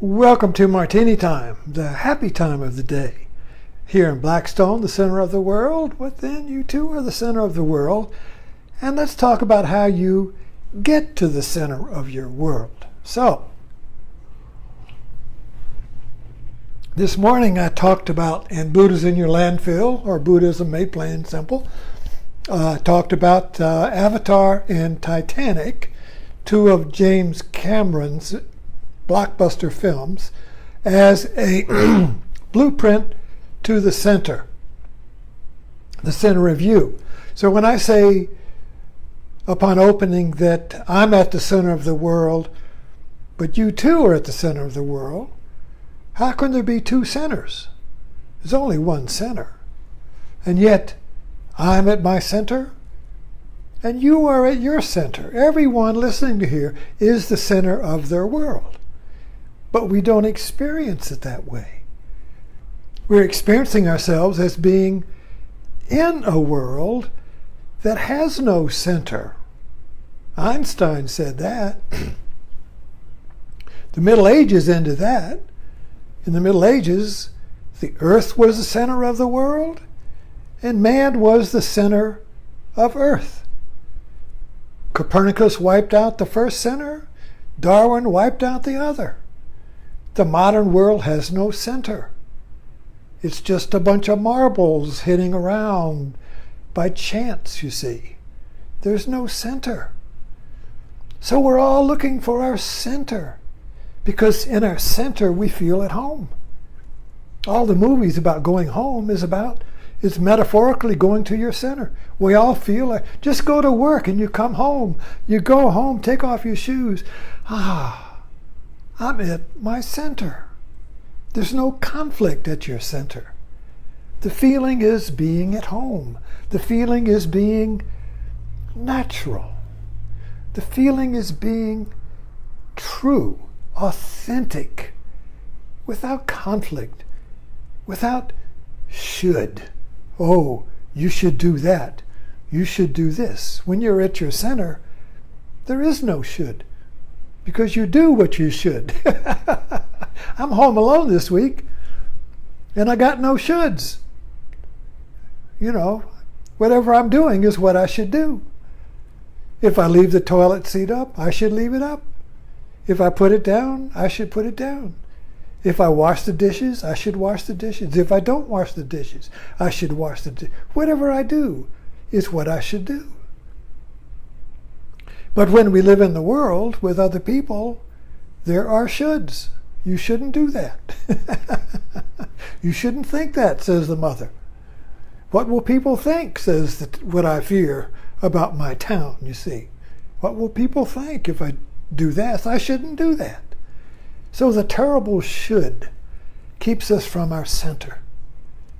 Welcome to Martini Time, the happy time of the day. Here in Blackstone, the center of the world, within you too are the center of the world. And let's talk about how you get to the center of your world. So, this morning I talked about, and Buddha's in your landfill, or Buddhism made plain and simple, talked about Avatar and Titanic, two of James Cameron's blockbuster films, as a blueprint to the center of you. So when I say upon opening that I'm at the center of the world, but you too are at the center of the world, how can there be two centers? There's only one center. And yet, I'm at my center, and you are at your center. Everyone listening to here is the center of their world. But we don't experience it that way. We're experiencing ourselves as being in a world that has no center. Einstein said that. The Middle Ages ended that. In the Middle Ages, the earth was the center of the world, and man was the center of earth. Copernicus wiped out the first center, Darwin wiped out the other. The modern world has no center. It's just a bunch of marbles hitting around by chance, you see. There's no center. So we're all looking for our center, because in our center we feel at home. All the movies about going home is metaphorically going to your center. We all feel like, just go to work and you come home. You go home, take off your shoes. I'm at my center. There's no conflict at your center. The feeling is being at home. The feeling is being natural. The feeling is being true, authentic, without conflict, without should. Oh, you should do that. You should do this. When you're at your center, there is no should, because you do what you should. I'm home alone this week, and I got no shoulds. You know, whatever I'm doing is what I should do. If I leave the toilet seat up, I should leave it up. If I put it down, I should put it down. If I wash the dishes, I should wash the dishes. If I don't wash the dishes, I should wash the dishes. Whatever I do is what I should do. But when we live in the world with other people, there are shoulds. You shouldn't do that. You shouldn't think that, says the mother. What will people think, says what I fear about my town, you see. What will people think if I do that? I shouldn't do that. So the terrible should keeps us from our center.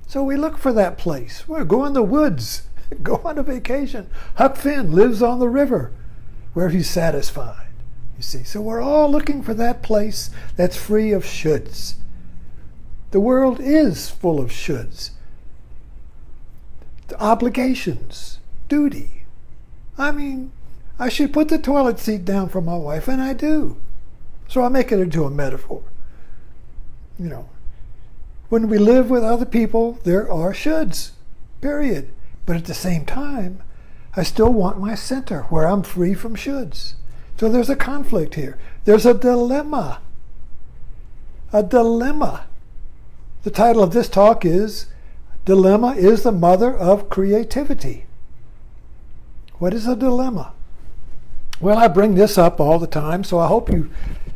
So we look for that place. Well, go in the woods. Go on a vacation. Huck Finn lives on the river where he's satisfied, you see. So we're all looking for that place that's free of shoulds. The world is full of shoulds. The obligations, duty. I mean, I should put the toilet seat down for my wife, and I do. So I make it into a metaphor. You know, when we live with other people, there are shoulds, period. But at the same time, I still want my center where I'm free from shoulds. So there's a conflict here. There's a dilemma. A dilemma. The title of this talk is Dilemma is the Mother of Creativity. What is a dilemma? Well, I bring this up all the time, so I hope you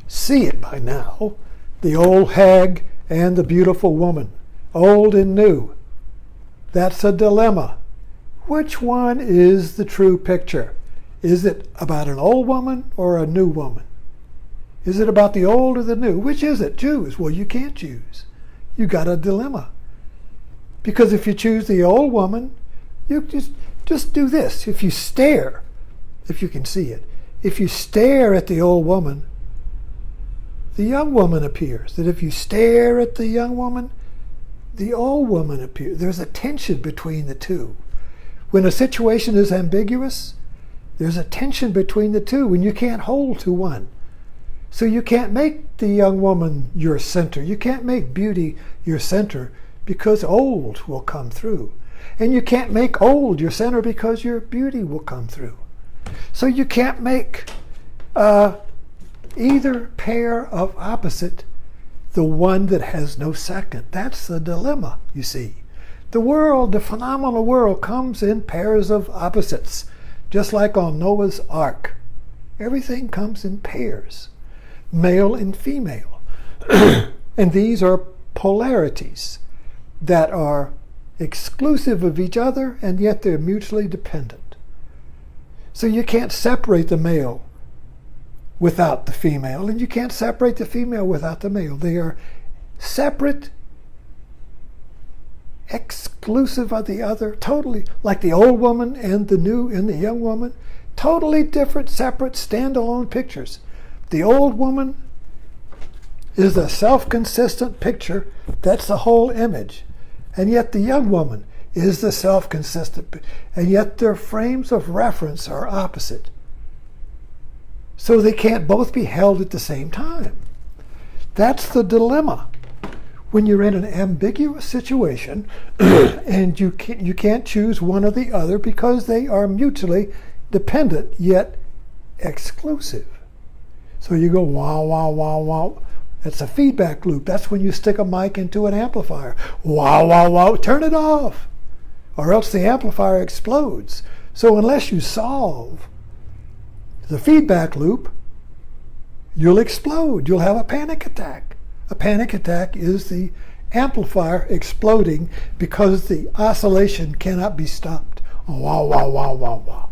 see it by now. The old hag and the beautiful woman. Old and new. That's a dilemma. Which one is the true picture? Is it about an old woman or a new woman? Is it about the old or the new? Which is it? Choose. Well, you can't choose. You got a dilemma. Because if you choose the old woman, you just do this. If you stare, if you can see it, if you stare at the old woman, the young woman appears. That if you stare at the young woman, the old woman appears. There's a tension between the two. When a situation is ambiguous, there's a tension between the two when you can't hold to one. So you can't make the young woman your center. You can't make beauty your center because old will come through. And you can't make old your center because your beauty will come through. So you can't make either pair of opposite the one that has no second. That's the dilemma, you see. The world, the phenomenal world, comes in pairs of opposites, just like on Noah's Ark. Everything comes in pairs, male and female. And these are polarities that are exclusive of each other, and yet they're mutually dependent. So you can't separate the male without the female, and you can't separate the female without the male. They are separate, exclusive of the other, totally, like the old woman and the new and the young woman, totally different, separate, standalone pictures. The old woman is a self-consistent picture. That's the whole image. And yet the young woman is the self-consistent, and yet their frames of reference are opposite. So they can't both be held at the same time. That's the dilemma. When you're in an ambiguous situation and you can't choose one or the other because they are mutually dependent yet exclusive. So you go wow, wow, wow, wow. That's a feedback loop. That's when you stick a mic into an amplifier. Wow, wow, wow, turn it off. Or else the amplifier explodes. So unless you solve the feedback loop, you'll explode. You'll have a panic attack. A panic attack is the amplifier exploding because the oscillation cannot be stopped. Wow, wow, wow, wow, wow.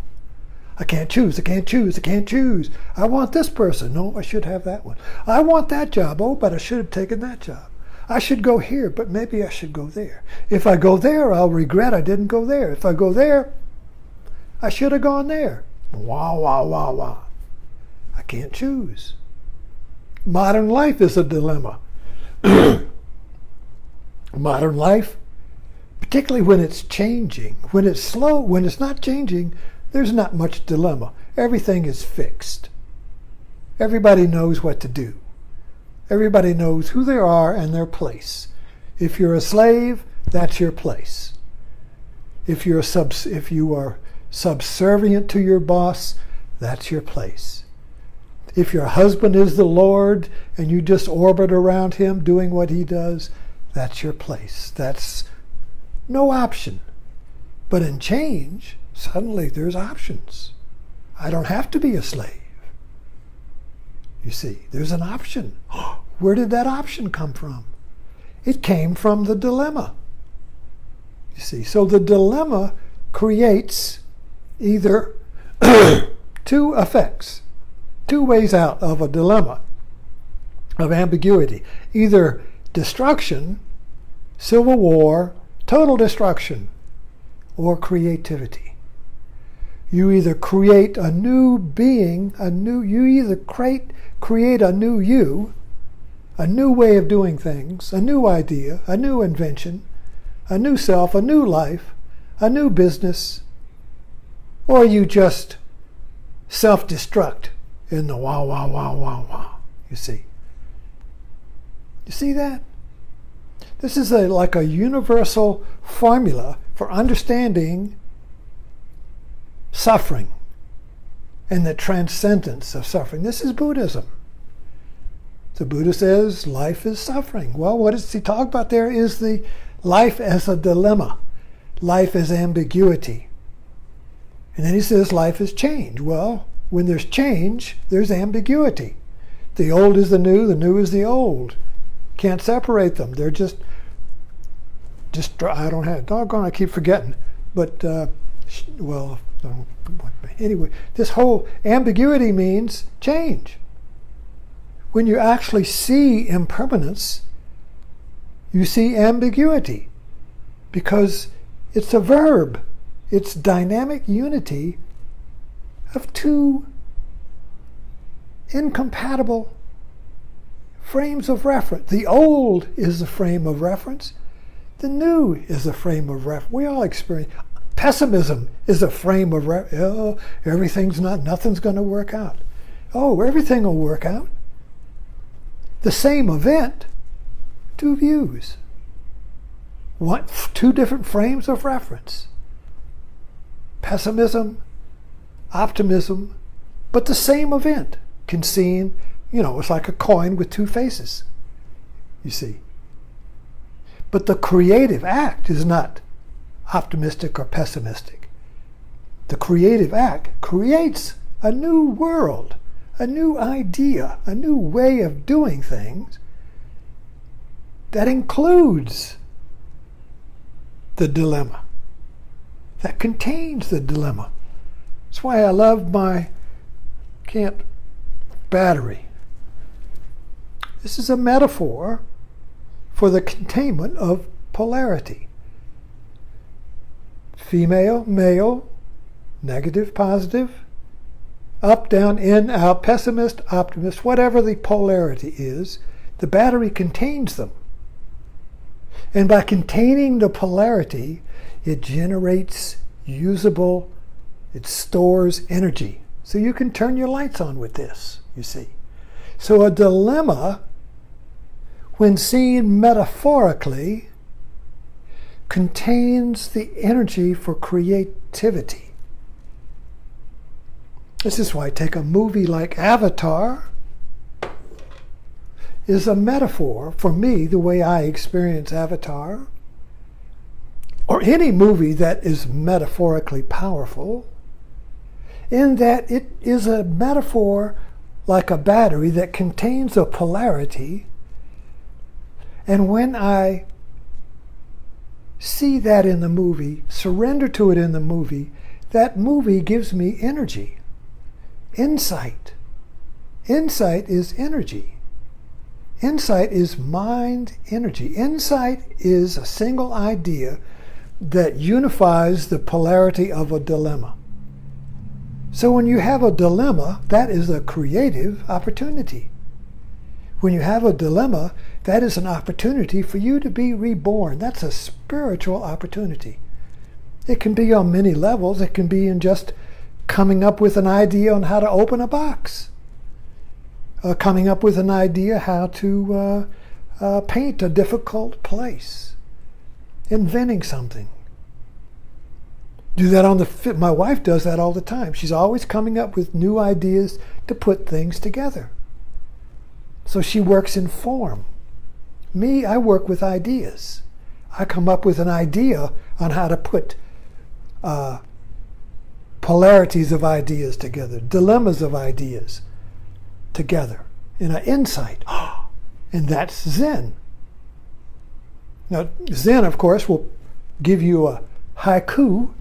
I can't choose, I can't choose, I can't choose. I want this person. No, I should have that one. I want that job. Oh, but I should have taken that job. I should go here, but maybe I should go there. If I go there, I'll regret I didn't go there. If I go there, I should have gone there. Wow, wow, wow, wow. I can't choose. Modern life is a dilemma. Modern life, particularly when it's changing, when it's slow, when it's not changing, there's not much dilemma. Everything is fixed. Everybody knows what to do. Everybody knows who they are and their place. If you're a slave, that's your place. If you are subservient to your boss, that's your place. If your husband is the Lord and you just orbit around him doing what he does, that's your place. That's no option. But in change, suddenly there's options. I don't have to be a slave. You see, there's an option. Where did that option come from? It came from the dilemma. You see, so the dilemma creates either two effects, two ways out of a dilemma, of ambiguity. Either destruction, civil war, total destruction, or creativity. You either create a new being, you either create a new you, a new way of doing things, a new idea, a new invention, a new self, a new life, a new business, or you just self-destruct in the wow, wow, wow, wow, wow. You see? You see that? This is like a universal formula for understanding suffering and the transcendence of suffering. This is Buddhism. The Buddha says life is suffering. Well, what does he talk about there is the life as a dilemma, life as ambiguity. And then he says life is change. Well, when there's change, there's ambiguity. The old is the new is the old. Can't separate them. They're just I don't have, doggone, I keep forgetting. But, well, anyway, this whole ambiguity means change. When you actually see impermanence, you see ambiguity because it's a verb. It's dynamic unity of two incompatible frames of reference. The old is the frame of reference. The new is a frame of reference. We all experience. Pessimism is a frame of reference. Oh, nothing's going to work out. Oh, everything will work out. The same event, two views. Two different frames of reference. Pessimism, optimism, but the same event can seen, it's like a coin with two faces, you see. But the creative act is not optimistic or pessimistic. The creative act creates a new world, a new idea, a new way of doing things that includes the dilemma, that contains the dilemma. That's why I love my battery. This is a metaphor for the containment of polarity. Female, male, negative, positive, up, down, in, out, pessimist, optimist, whatever the polarity is, the battery contains them. And by containing the polarity, it generates usable, it stores energy. So you can turn your lights on with this, you see. So a dilemma, when seen metaphorically, contains the energy for creativity. This is why take a movie like Avatar is a metaphor for me, the way I experience Avatar, or any movie that is metaphorically powerful, in that it is a metaphor like a battery that contains a polarity, and when I see that in the movie, surrender to it in the movie, that movie gives me energy. Insight. Insight is energy. Insight is mind energy. Insight is a single idea that unifies the polarity of a dilemma. So when you have a dilemma, that is a creative opportunity. When you have a dilemma, that is an opportunity for you to be reborn. That's a spiritual opportunity. It can be on many levels. It can be in just coming up with an idea on how to open a box. Coming up with an idea how to paint a difficult place. Inventing something. Do that my wife does that all the time. She's always coming up with new ideas to put things together. So she works in form. Me, I work with ideas. I come up with an idea on how to put polarities of ideas together, dilemmas of ideas together in an insight. And that's Zen. Now, Zen, of course, will give you a haiku,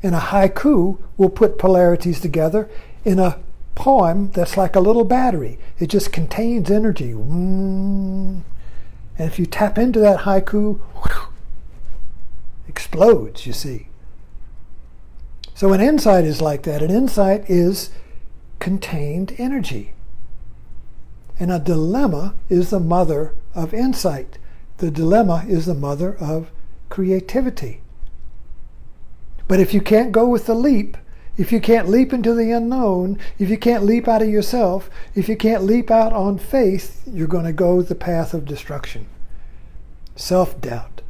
and a haiku will put polarities together in a poem that's like a little battery. It just contains energy. And if you tap into that haiku, explodes, you see. So an insight is like that. An insight is contained energy. And a dilemma is the mother of insight. The dilemma is the mother of creativity. But if you can't go with the leap, if you can't leap into the unknown, if you can't leap out of yourself, if you can't leap out on faith, you're going to go the path of destruction. Self-doubt,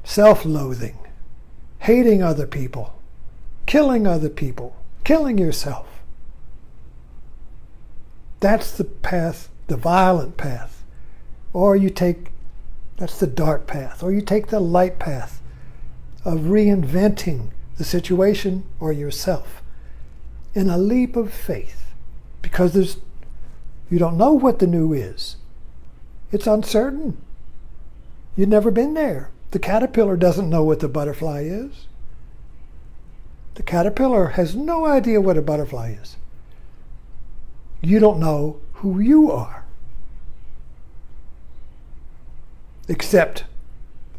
self-loathing, hating other people, killing yourself. That's the path, the violent path. Or that's the dark path. Or you take the light path of reinventing the situation or yourself in a leap of faith. Because you don't know what the new is. It's uncertain. You've never been there. The caterpillar doesn't know what the butterfly is. The caterpillar has no idea what a butterfly is. You don't know who you are. Except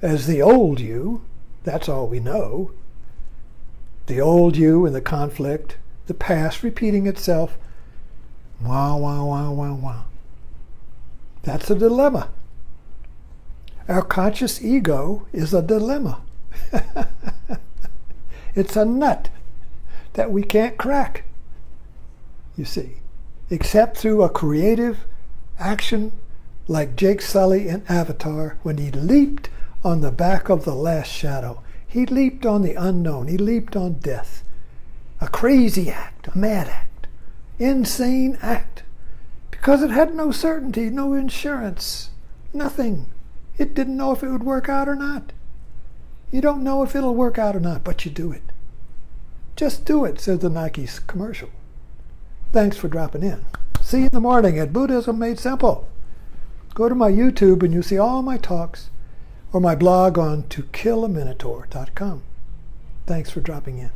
as the old you, that's all we know. The old you and the conflict, the past repeating itself. Wah, wah, wah, wah, wah. That's a dilemma. Our conscious ego is a dilemma. It's a nut that we can't crack, you see, except through a creative action like Jake Sully in Avatar when he leaped on the back of the last shadow. He leaped on the unknown. He leaped on death. A crazy act, a mad act, insane act, because it had no certainty, no insurance, nothing. It didn't know if it would work out or not. You don't know if it'll work out or not, but you do it. Just do it, says the Nike commercial. Thanks for dropping in. See you in the morning at Buddhism Made Simple. Go to my YouTube and you'll see all my talks or my blog on tokillaminotaur.com. Thanks for dropping in.